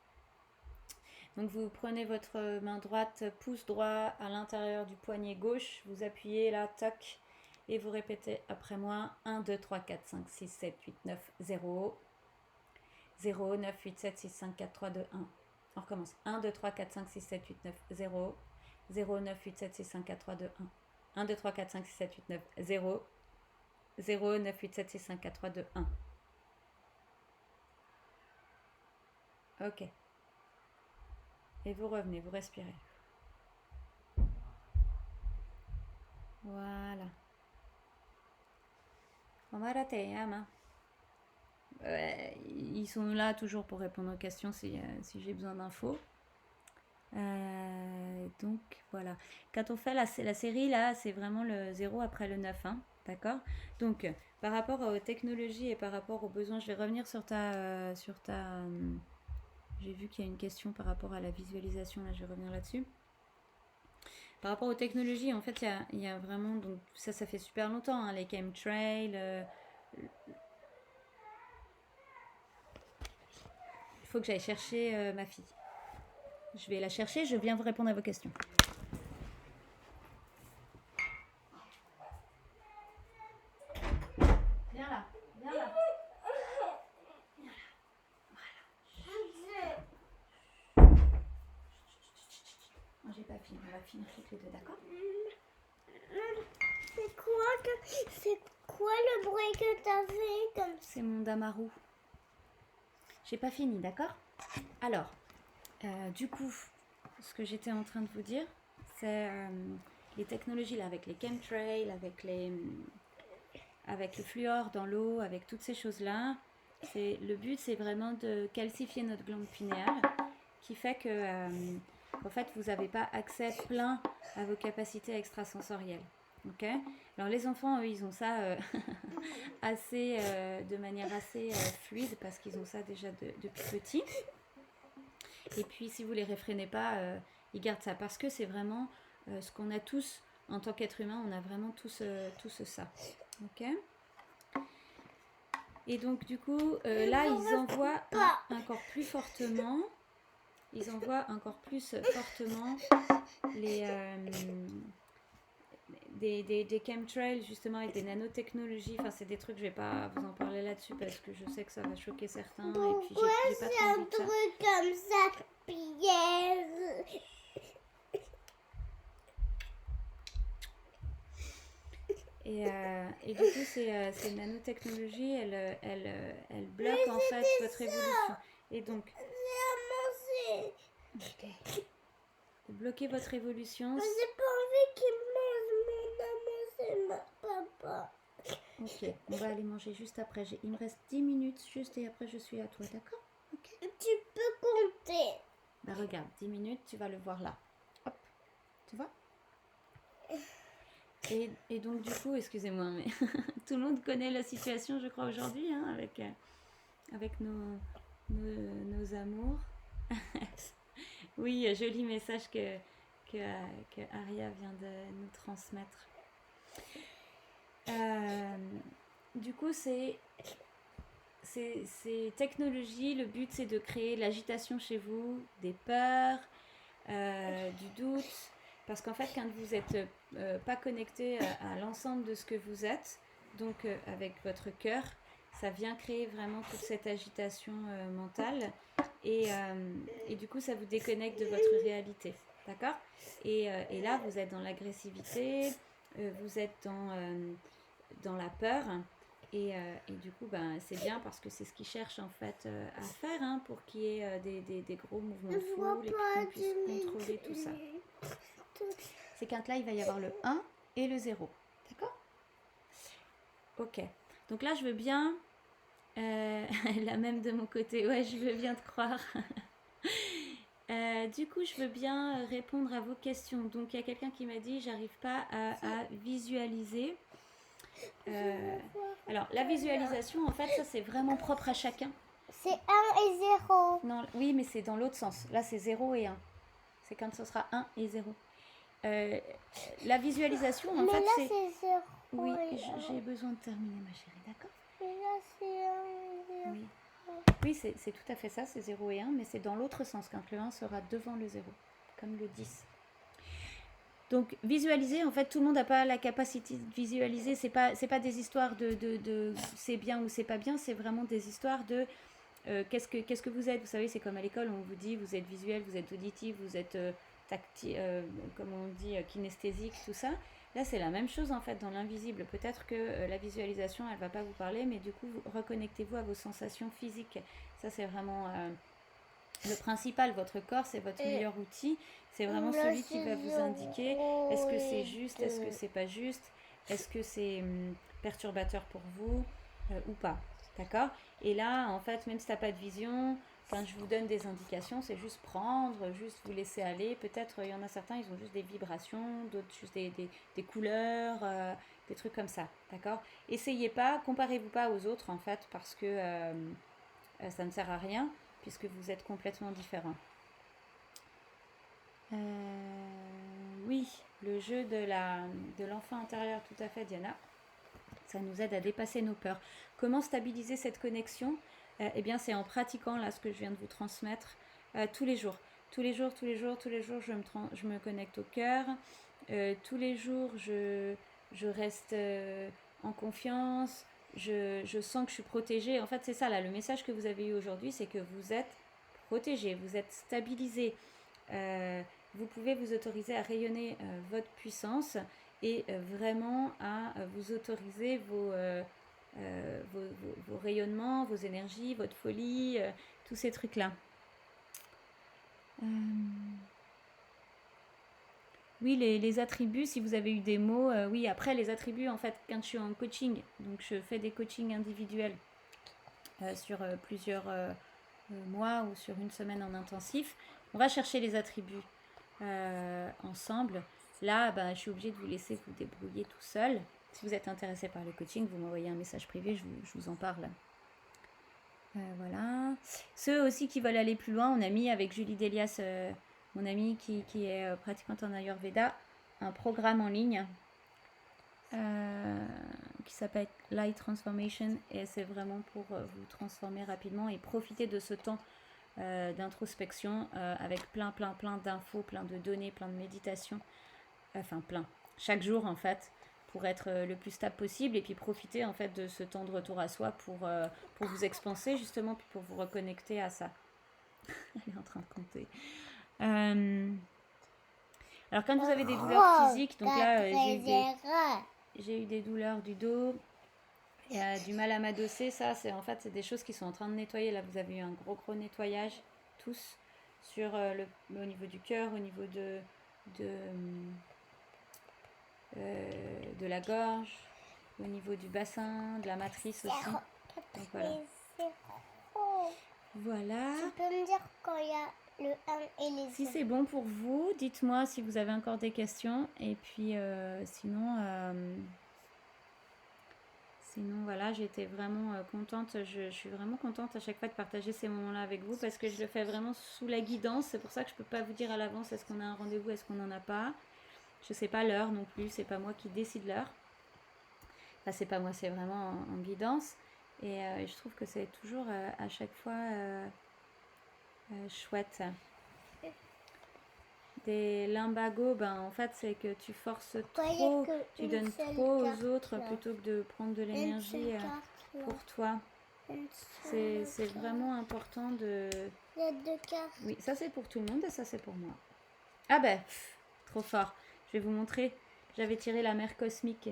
Donc vous prenez votre main droite, pouce droit à l'intérieur du poignet gauche, vous appuyez là, toc, et vous répétez après moi 1, 2, 3, 4, 5, 6, 7, 8, 9, 0, 0, 9, 8, 7, 6, 5, 4, 3, 2, 1. On recommence. 1, 2, 3, 4, 5, 6, 7, 8, 9, 0, 0, 9, 8, 7, 6, 5, 4, 3, 2, 1. 1, 2, 3, 4, 5, 6, 7, 8, 9, 0, 0, 9, 8, 7, 6, 5, 4, 3, 2, 1. Ok. Et vous revenez, vous respirez. Voilà. Ils sont là toujours pour répondre aux questions si j'ai besoin d'infos. Donc voilà. Quand on fait la série là, c'est vraiment le 0 après le 9. Hein, d'accord. Donc par rapport aux technologies et par rapport aux besoins, je vais revenir sur ta... j'ai vu qu'il y a une question par rapport à la visualisation, là je vais revenir là-dessus. Par rapport aux technologies, en fait, il y a vraiment, donc ça fait super longtemps, hein, les chemtrails. Il faut que j'aille chercher ma fille. Je vais la chercher, je viens vous répondre à vos questions. Viens là, viens là. Viens là. Voilà. Non, j'ai pas fini, on va finir toutes les deux, d'accord? C'est quoi le bruit que t'as fait comme ça? C'est mon damarou. J'ai pas fini, d'accord? Alors, du coup, ce que j'étais en train de vous dire, c'est les technologies là, avec les chemtrails, avec le fluor dans l'eau, avec toutes ces choses-là. Le but, c'est vraiment de calcifier notre glande pinéale, qui fait que, en fait, vous n'avez pas accès plein à vos capacités extrasensorielles. Ok. Alors les enfants, eux, ils ont ça de manière assez fluide parce qu'ils ont ça déjà depuis petit. Et puis si vous les réfrénez pas, ils gardent ça parce que c'est vraiment ce qu'on a tous en tant qu'être humain, on a vraiment tous ça. Ok. Et donc du coup, là ils envoient encore plus fortement. Ils envoient encore plus fortement des chemtrails justement avec des nanotechnologies. Enfin, c'est des trucs, je vais pas vous en parler là-dessus parce que je sais que ça va choquer certains. Pourquoi et puis j'ai pas trop envie de ça. C'est un truc comme ça, Pierre? Et du coup, ces nanotechnologies, elles bloquent en fait votre évolution. Et donc, bloquer votre évolution. Mais j'ai pas envie qu'il mange mon maman, c'est ma papa. Ok, on va aller manger juste après. Il me reste 10 minutes juste et après je suis à toi, d'accord? Okay. Tu peux compter. Bah regarde, 10 minutes, tu vas le voir là. Hop, tu vois? Et donc du coup, excusez-moi, mais tout le monde connaît la situation, je crois, aujourd'hui, hein, avec nos amours. Oui, joli message que Aria vient de nous transmettre. Du coup, ces technologies, le but c'est de créer l'agitation chez vous, des peurs, du doute, parce qu'en fait, quand vous n'êtes pas connecté à l'ensemble de ce que vous êtes, donc avec votre cœur, ça vient créer vraiment toute cette agitation mentale et du coup, ça vous déconnecte de votre réalité, d'accord? Et là, vous êtes dans l'agressivité, vous êtes dans la peur. Et du coup, c'est bien parce que c'est ce qu'ils cherchent en fait à faire hein, pour qu'il y ait des gros mouvements de foule et qu'on puisse contrôler tout ça. C'est quand là, il va y avoir le 1 et le 0. D'accord? Ok. Donc là, je veux bien... la même de mon côté. Ouais, je veux bien te croire. Du coup, je veux bien répondre à vos questions. Donc, il y a quelqu'un qui m'a dit, j'arrive pas à visualiser. Alors, la visualisation, en fait, ça, c'est vraiment propre à chacun. C'est 1 et 0. Non, oui, mais c'est dans l'autre sens. Là, c'est 0 et 1. C'est quand ce sera 1 et 0. La visualisation, en Mais fait, là, c'est... c'est 0. Oui, et j'ai besoin de terminer, ma chérie, d'accord? Et là, c'est 1 et 0. Oui, oui c'est tout à fait ça, c'est 0 et 1, mais c'est dans l'autre sens, quand le 1 sera devant le 0, comme le 10. Donc, visualiser, en fait, tout le monde n'a pas la capacité de visualiser. C'est pas des histoires de c'est bien ou c'est pas bien, c'est vraiment des histoires de qu'est-ce que vous êtes. Vous savez, c'est comme à l'école, on vous dit vous êtes visuel, vous êtes auditif, vous êtes comme on dit, kinesthésique, tout ça. Là, c'est la même chose en fait dans l'invisible. Peut-être que la visualisation, elle va pas vous parler, mais du coup, reconnectez-vous à vos sensations physiques. Ça, c'est vraiment le principal. Votre corps, c'est votre meilleur outil. C'est vraiment Là, celui qui c'est va vous 0 indiquer est-ce que c'est et juste, 2. est-ce que c'est pas juste, est-ce que c'est perturbateur pour vous ou pas. D'accord? Et là, en fait, même si tu n'as pas de vision, quand je vous donne des indications, c'est juste prendre, juste vous laisser aller. Peut-être, il y en a certains, ils ont juste des vibrations, d'autres juste des couleurs, des trucs comme ça. D'accord? Essayez pas, comparez-vous pas aux autres, en fait, parce que ça ne sert à rien, puisque vous êtes complètement différents. Oui, le jeu de l'enfant intérieur, tout à fait, Diana. Ça nous aide à dépasser nos peurs. Comment stabiliser cette connexion? Eh bien, c'est en pratiquant là ce que je viens de vous transmettre tous les jours. Tous les jours, je me connecte au cœur. Tous les jours, je reste en confiance. Je sens que je suis protégée. En fait, c'est ça là. Le message que vous avez eu aujourd'hui, c'est que vous êtes protégé, vous êtes stabilisé. Vous pouvez vous autoriser à rayonner votre puissance et vraiment à vous autoriser vos rayonnements, vos énergies, votre folie, tous ces trucs-là. Oui, les attributs, si vous avez eu des mots, oui, après les attributs, en fait, quand je suis en coaching, donc je fais des coachings individuels sur plusieurs mois ou sur une semaine en intensif, on va chercher les attributs ensemble. Là, je suis obligée de vous laisser vous débrouiller tout seul. Si vous êtes intéressé par le coaching, vous m'envoyez un message privé, je vous en parle. Voilà. Ceux aussi qui veulent aller plus loin, on a mis avec Julie Delias, mon amie qui est pratiquante en Ayurveda, un programme en ligne qui s'appelle Light Transformation, et c'est vraiment pour vous transformer rapidement et profiter de ce temps d'introspection avec plein d'infos, plein de données, plein de méditations, enfin plein, chaque jour en fait, pour être le plus stable possible, et puis profiter en fait de ce temps de retour à soi pour vous expanser justement, puis pour vous reconnecter à ça. Elle est en train de compter. Alors quand vous avez des douleurs physiques, donc là j'ai eu des douleurs du dos, du mal à m'adosser, ça c'est en fait c'est des choses qui sont en train de nettoyer. Là vous avez eu un gros nettoyage tous sur au niveau du cœur, au niveau de la gorge, au niveau du bassin, de la matrice aussi. Donc voilà. Voilà. Tu peux me dire quand il y a le 1 et les 0? Si c'est bon pour vous, dites-moi si vous avez encore des questions. Et puis sinon voilà, j'étais vraiment contente. Je suis vraiment contente à chaque fois de partager ces moments-là avec vous, parce que je le fais vraiment sous la guidance. C'est pour ça que je ne peux pas vous dire à l'avance est-ce qu'on a un rendez-vous, est-ce qu'on n'en a pas. Je ne sais pas l'heure non plus, c'est pas moi qui décide l'heure. Enfin, c'est pas moi, c'est vraiment en guidance. Et je trouve que c'est toujours à chaque fois chouette. Des limbagos, en fait, c'est que tu forces trop, tu donnes trop aux autres plutôt que de prendre de l'énergie pour toi. C'est vraiment important de... Il y a 2 cartes. Oui, ça c'est pour tout le monde et ça c'est pour moi. Ah trop fort. Je vais vous montrer. J'avais tiré la mère cosmique.